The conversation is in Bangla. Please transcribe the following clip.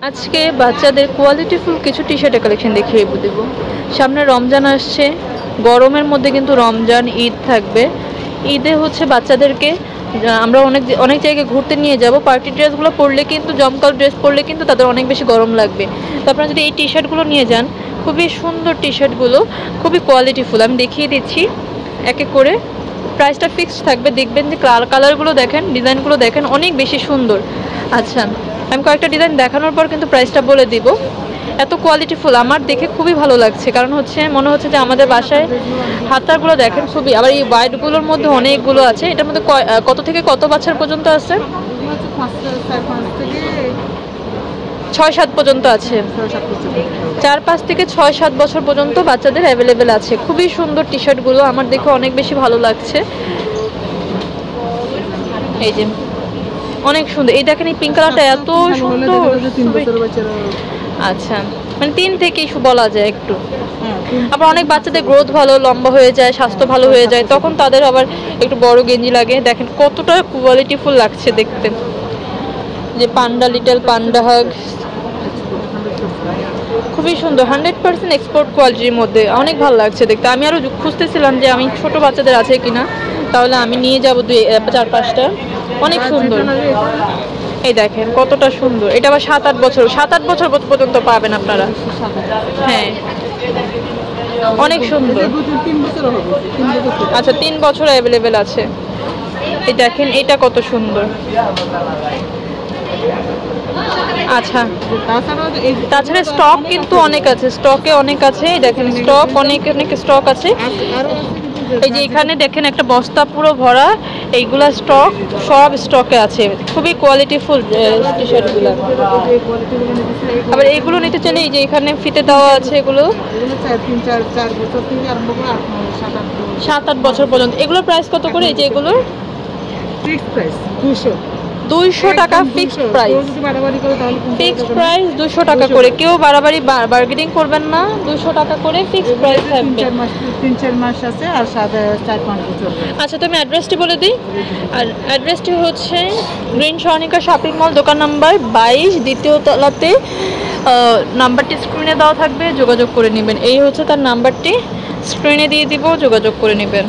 আজকে বাচ্চাদের কোয়ালিটিফুল কিছু টি শার্টের কালেকশন দেখিয়ে দেব। সামনে রমজান আসছে, গরমের মধ্যে কিন্তু রমজান ঈদ থাকবে। ঈদে হচ্ছে বাচ্চাদেরকে আমরা অনেক অনেক জায়গায় ঘুরতে নিয়ে যাব। পার্টি ড্রেসগুলো পরলে কিন্তু, জমকালো ড্রেস পরলে কিন্তু তাদের অনেক বেশি গরম লাগবে। তো আপনারা যদি এই টি শার্টগুলো নিয়ে যান, খুবই সুন্দর টি শার্টগুলো, খুবই কোয়ালিটিফুল। আমি দেখিয়ে দিচ্ছি এক এক করে। প্রাইসটা ফিক্সড থাকবে, দেখবেন যে কালারগুলো দেখেন, ডিজাইনগুলো দেখেন, অনেক বেশি সুন্দর। আচ্ছা, আমি কয়েকটা ডিজাইন দেখানোর পর কিন্তু প্রাইসটা বলে দিব। এত কোয়ালিটিফুল, আমার দেখে খুবই ভালো লাগছে। কারণ হচ্ছে মনে হচ্ছে যে আমাদের বাসায় হাতারগুলো দেখেন খুবই, আবার এই হোয়াইটগুলোর মধ্যে অনেকগুলো আছে। এটার মধ্যে কত থেকে কত বাচ্চার পর্যন্ত আছে? 6-7 পর্যন্ত আছে। 4-5 থেকে 6-7 বছর পর্যন্ত বাচ্চাদের অ্যাভেলেবেল আছে। খুবই সুন্দর টি শার্টগুলো, আমার দেখে অনেক বেশি ভালো লাগছে। এই যে অনেক সুন্দর, এই দেখেন এই পিঙ্ক কালারটা এত সুন্দর। আচ্ছা, মানে 3 থেকেই বলা যায় একটু। আবার অনেক বাচ্চাদের গ্রোথ ভালো, লম্বা হয়ে যায়, স্বাস্থ্য ভালো হয়ে যায়, তখন তাদের আবার একটু বড় গেঞ্জি লাগে। দেখেন কতটা কোয়ালিটিফুল লাগছে দেখতে। যে পান্ডা, লিটল পান্ডা হাগ, খুবই সুন্দর, 100% এক্সপোর্ট কোয়ালিটির মধ্যে, অনেক ভালো লাগছে দেখতে। আমি আরও খুঁজতেছিলাম যে আমি ছোট বাচ্চাদের আছে কিনা, তাহলে আমি নিয়ে যাব 4-5টা। অনেক সুন্দর, এই দেখেন কতটা সুন্দর। এটা আবার 7-8 বছর, 7-8 বছর পর্যন্ত পাবেন আপনারা। হ্যাঁ, অনেক সুন্দর। আচ্ছা, 3 বছর অ্যাভেলেবেল আছে। এই দেখেন এটা কত সুন্দর। আচ্ছা, তাছাড়া স্টক কিন্তু অনেক আছে, স্টকে অনেক আছে। দেখেন স্টক অনেক স্টক আছে। এই যে এখানে দেখেন একটা বস্তা পুরো ভরা, এইগুলা স্টক, সব স্টকে আছে। খুবই কোয়ালিটিফুল টি শার্টগুলো। আবার এগুলো নিতে চাইলে এই যে এখানে ফিতে দেওয়া আছে, এগুলো 7-8 বছর পর্যন্ত। এগুলোর প্রাইস কত করে? এই যে এগুলোর ফিক্সড প্রাইস 200 টাকা। ফিক্সড প্রাইস, ফিক্সড প্রাইস 200 টাকা করে। কেউ বাড়াবাড়ি বার্গেনিং করবেন না, 200 টাকা করে ফিক্সড প্রাইস থাকবে। 3-4 মাস আছে আর 4-5 বছর। আচ্ছা, তো আমি অ্যাড্রেসটি বলে দিই। আর অ্যাড্রেসটি হচ্ছে গ্রিন স্বর্ণিকা শপিং মল, দোকান নাম্বার 22, দ্বিতীয় তলাতে। নাম্বারটি স্ক্রিনে দেওয়া থাকবে, যোগাযোগ করে নেবেন। এই হচ্ছে তার নাম্বারটি, স্ক্রিনে দিয়ে দিব, যোগাযোগ করে নেবেন।